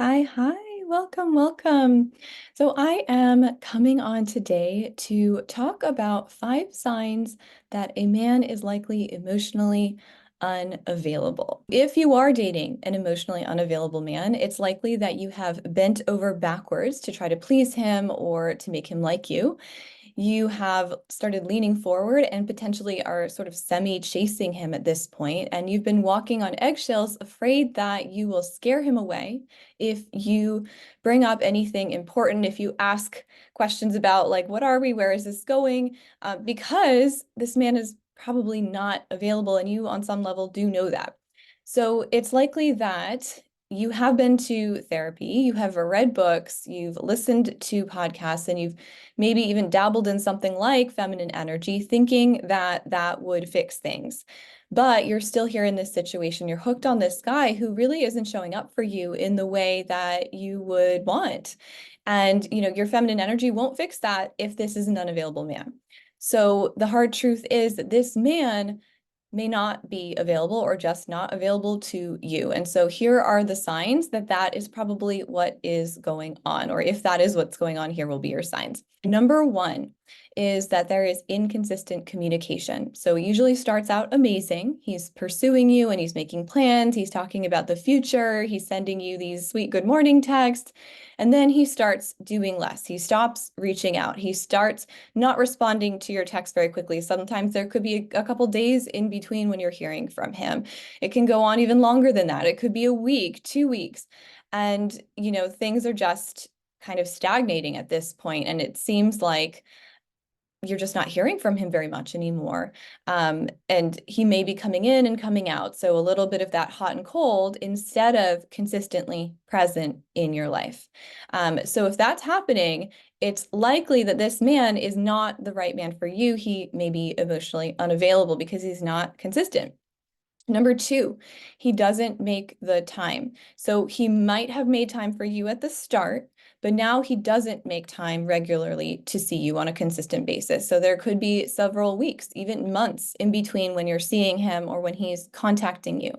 Hi, welcome, welcome. So I am coming on today to talk about 5 signs that a man is likely emotionally unavailable. If you are dating an emotionally unavailable man, it's likely that you have bent over backwards to try to please him or to make him like you. You have started leaning forward and potentially are sort of semi-chasing him at this point, and you've been walking on eggshells, afraid that you will scare him away if you bring up anything important, if you ask questions about, like, what are we, where is this going? Because this man is probably not available, and you on some level do know that. So it's likely that you have been to therapy, you have read books, you've listened to podcasts, and you've maybe even dabbled in something like feminine energy, thinking that that would fix things. But you're still here in this situation. You're hooked on this guy who really isn't showing up for you in the way that you would want. And, your feminine energy won't fix that if this is an unavailable man. So the hard truth is that this man may not be available or just not available to you. And so here are the signs that that is probably what is going on, or if that is what's going on, here will be your signs. Number one is that there is inconsistent communication. So it usually starts out amazing. He's pursuing you and he's making plans. He's talking about the future. He's sending you these sweet good morning texts. And then he starts doing less. He stops reaching out. He starts not responding to your text very quickly. Sometimes there could be a couple days in between when you're hearing from him. It can go on even longer than that. It could be a week, 2 weeks. And, things are just kind of stagnating at this point. And it seems like you're just not hearing from him very much anymore. And he may be coming in and coming out. So a little bit of that hot and cold instead of consistently present in your life. So if that's happening, it's likely that this man is not the right man for you. He may be emotionally unavailable because he's not consistent. Number two, he doesn't make the time. So he might have made time for you at the start, but now he doesn't make time regularly to see you on a consistent basis. So there could be several weeks, even months in between when you're seeing him or when he's contacting you.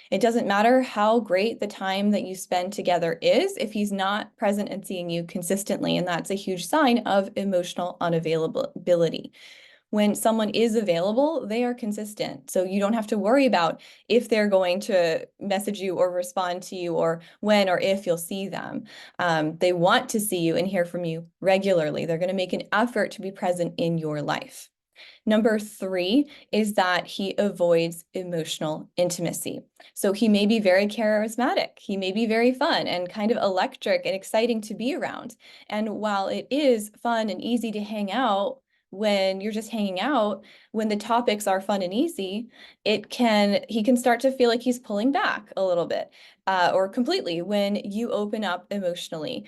It doesn't matter how great the time that you spend together is if he's not present and seeing you consistently. And that's a huge sign of emotional unavailability. When someone is available, they are consistent. So you don't have to worry about if they're going to message you or respond to you or when or if you'll see them. They want to see you and hear from you regularly. They're going to make an effort to be present in your life. Number three is that he avoids emotional intimacy. So he may be very charismatic. He may be very fun and kind of electric and exciting to be around. And while it is fun and easy to hang out, when you're just hanging out, when the topics are fun and easy, he can start to feel like he's pulling back a little bit, or completely when you open up emotionally,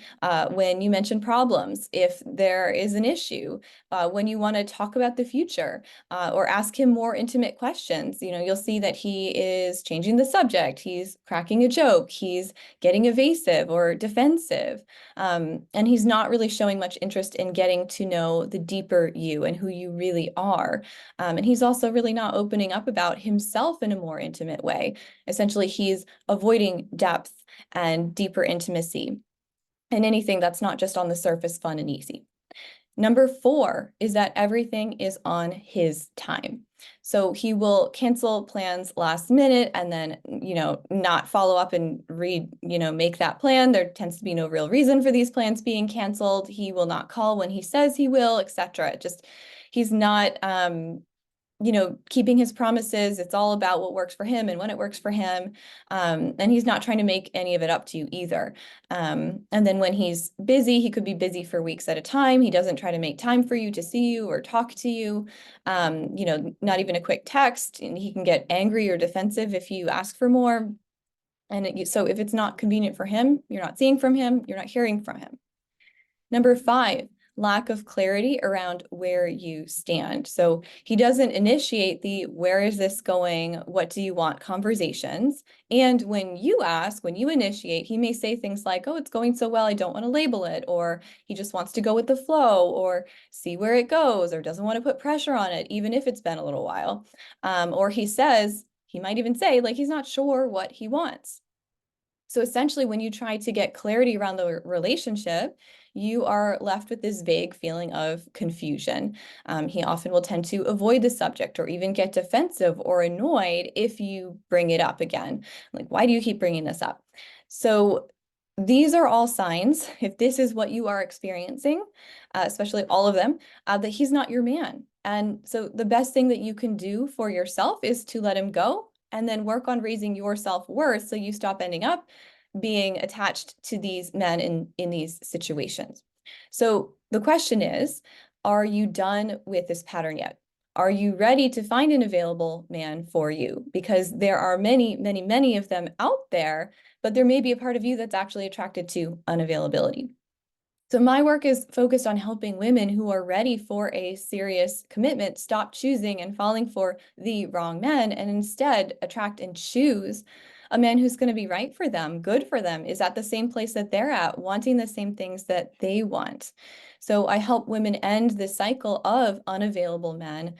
when you mention problems, if there is an issue, when you want to talk about the future, or ask him more intimate questions. You'll see that he is changing the subject. He's cracking a joke. He's getting evasive or defensive. And he's not really showing much interest in getting to know the deeper you and who you really are. And he's also really not opening up about himself in a more intimate way. Essentially, he's avoiding depth and deeper intimacy and anything that's not just on the surface, fun and easy. Number four is that everything is on his time. So he will cancel plans last minute and then, not follow up and make that plan. There tends to be no real reason for these plans being canceled. He will not call when he says he will, etc. He's not, keeping his promises. It's all about what works for him and when it works for him. And he's not trying to make any of it up to you either. And then when he's busy, he could be busy for weeks at a time. He doesn't try to make time for you to see you or talk to you. Not even a quick text. And he can get angry or defensive if you ask for more. And so if it's not convenient for him, you're not seeing from him, you're not hearing from him. Number five, lack of clarity around where you stand. So he doesn't initiate the where is this going? What do you want conversations? And when you ask, when you initiate, he may say things like, oh, it's going so well, I don't want to label it. Or he just wants to go with the flow or see where it goes or doesn't want to put pressure on it, even if it's been a little while. Or he might even say, like, he's not sure what he wants. So essentially, when you try to get clarity around the relationship, you are left with this vague feeling of confusion. He often will tend to avoid the subject or even get defensive or annoyed if you bring it up again. Like, why do you keep bringing this up? So these are all signs, if this is what you are experiencing, especially all of them, that he's not your man. And so the best thing that you can do for yourself is to let him go and then work on raising your self-worth so you stop ending up being attached to these men in these situations. So the question is, are you done with this pattern yet? Are you ready to find an available man for you? Because there are many, many, many of them out there, but there may be a part of you that's actually attracted to unavailability. So my work is focused on helping women who are ready for a serious commitment stop choosing and falling for the wrong men and instead attract and choose a man who's going to be right for them, good for them, is at the same place that they're at, wanting the same things that they want. So I help women end this cycle of unavailable men,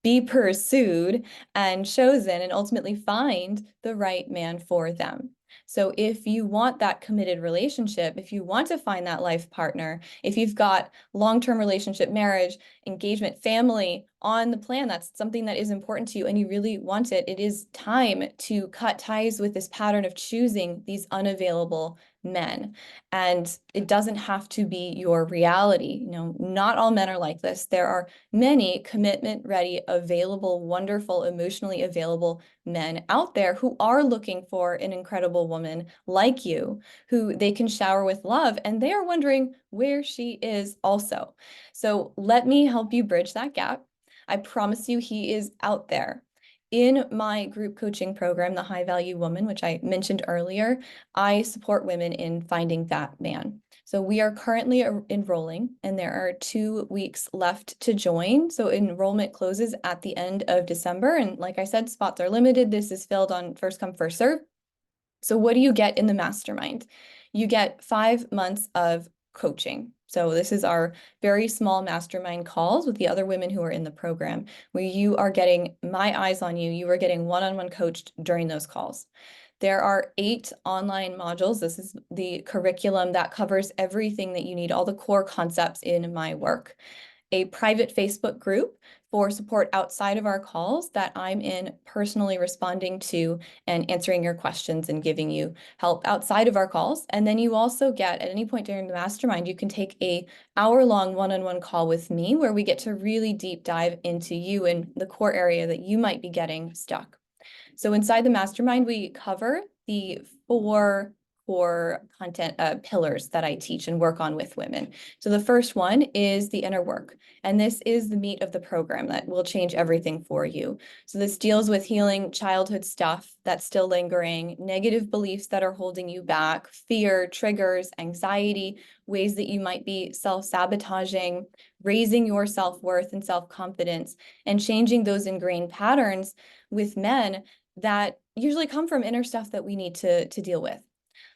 be pursued and chosen, and ultimately find the right man for them. So if you want that committed relationship, if you want to find that life partner, if you've got long-term relationship, marriage, engagement, family on the plan, that's something that is important to you and you really want it, it is time to cut ties with this pattern of choosing these unavailable men. And it doesn't have to be your reality. You know, not all men are like this. There are many commitment ready, available, wonderful, emotionally available men out there who are looking for an incredible woman like you, who they can shower with love, and they are wondering where she is also. So let me help you bridge that gap. I promise you he is out there. In my group coaching program, the High Value Woman, which I mentioned earlier, I support women in finding that man. So we are currently enrolling, and there are 2 weeks left to join. So enrollment closes at the end of December. And like I said, spots are limited. This is filled on first come, first serve. So what do you get in the mastermind? You get 5 months of coaching. So this is our very small mastermind calls with the other women who are in the program, where you are getting my eyes on you. You are getting one-on-one coached during those calls. There are 8 online modules. This is the curriculum that covers everything that you need, all the core concepts in my work. A private Facebook group for support outside of our calls that I'm in personally responding to and answering your questions and giving you help outside of our calls. And then you also get, at any point during the mastermind, you can take a hour-long one-on-one call with me where we get to really deep dive into you and the core area that you might be getting stuck. So inside the mastermind, we cover the 4 core content pillars that I teach and work on with women. So the first one is the inner work, and this is the meat of the program that will change everything for you. So this deals with healing childhood stuff that's still lingering, negative beliefs that are holding you back, fear, triggers, anxiety, ways that you might be self-sabotaging, raising your self-worth and self-confidence, and changing those ingrained patterns with men that usually come from inner stuff that we need to deal with.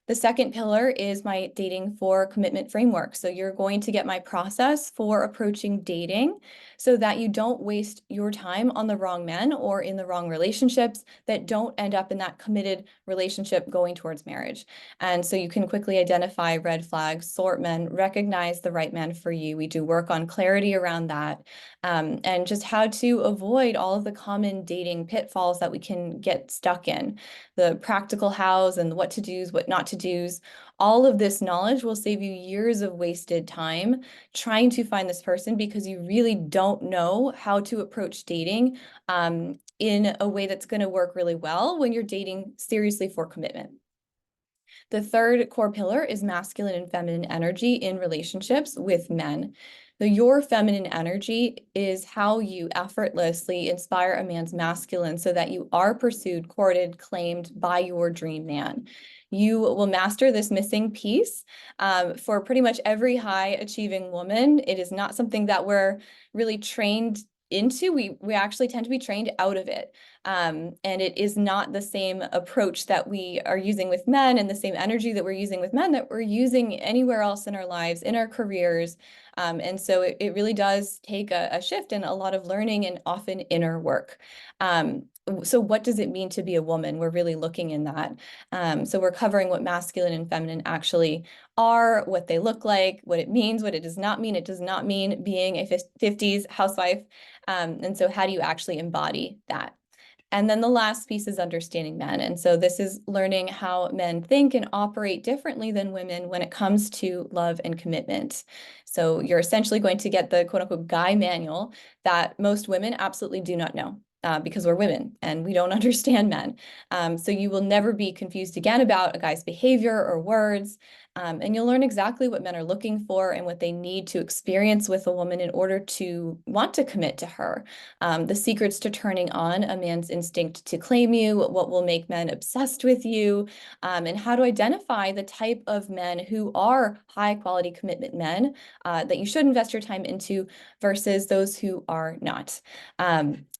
The second pillar is my dating for commitment framework. So you're going to get my process for approaching dating so that you don't waste your time on the wrong men or in the wrong relationships that don't end up in that committed relationship going towards marriage. And so you can quickly identify red flags, sort men, recognize the right man for you. We do work on clarity around that, and just how to avoid all of the common dating pitfalls that we can get stuck in. The practical hows and what to do's, what not to do's. All of this knowledge will save you years of wasted time trying to find this person because you really don't know how to approach dating in a way that's going to work really well when you're dating seriously for commitment. The third core pillar is masculine and feminine energy in relationships with men. So your feminine energy is how you effortlessly inspire a man's masculine so that you are pursued, courted, claimed by your dream man. You will master this missing piece for pretty much every high achieving woman. It is not something that we're really trained into. We actually tend to be trained out of it. And it is not the same approach that we are using with men and the same energy that we're using with men that we're using anywhere else in our lives, in our careers. And so it really does take a shift and a lot of learning and often inner work. so what does it mean to be a woman? We're really looking in that. So we're covering what masculine and feminine actually are, what they look like, what it means, what it does not mean. It does not mean being a 50s housewife. And so how do you actually embody that? And then the last piece is understanding men. And so this is learning how men think and operate differently than women when it comes to love and commitment. So you're essentially going to get the quote unquote guy manual that most women absolutely do not know. Because we're women and we don't understand men. So you will never be confused again about a guy's behavior or words. And you'll learn exactly what men are looking for and what they need to experience with a woman in order to want to commit to her. The secrets to turning on a man's instinct to claim you, what will make men obsessed with you, and how to identify the type of men who are high quality commitment men that you should invest your time into versus those who are not.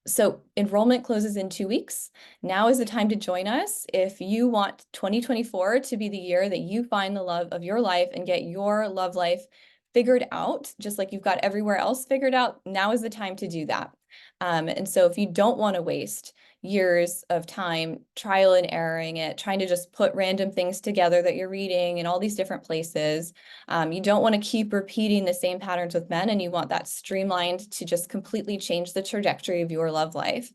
So enrollment closes in 2 weeks. Now is the time to join us. If you want 2024 to be the year that you find the love of your life and get your love life figured out, just like you've got everywhere else figured out, now is the time to do that. And so if you don't want to waste years of time trial and erroring it, trying to just put random things together that you're reading in all these different places, you don't want to keep repeating the same patterns with men, and you want that streamlined to just completely change the trajectory of your love life.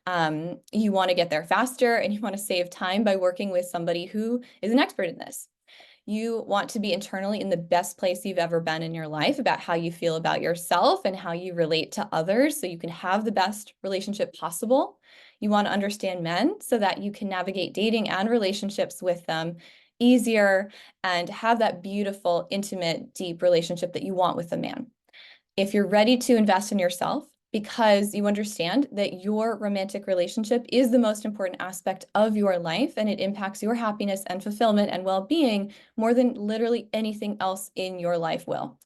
You want to get there faster, and you want to save time by working with somebody who is an expert in this. You want to be internally in the best place you've ever been in your life about how you feel about yourself and how you relate to others so you can have the best relationship possible. You want to understand men so that you can navigate dating and relationships with them easier and have that beautiful, intimate, deep relationship that you want with a man. If you're ready to invest in yourself because you understand that your romantic relationship is the most important aspect of your life and it impacts your happiness and fulfillment and well-being more than literally anything else in your life will.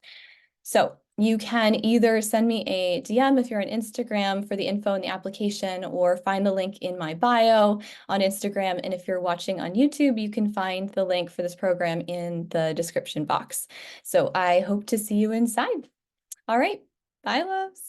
So you can either send me a DM if you're on Instagram for the info and the application, or find the link in my bio on Instagram. And if you're watching on YouTube, you can find the link for this program in the description box. So I hope to see you inside. All right. Bye, loves.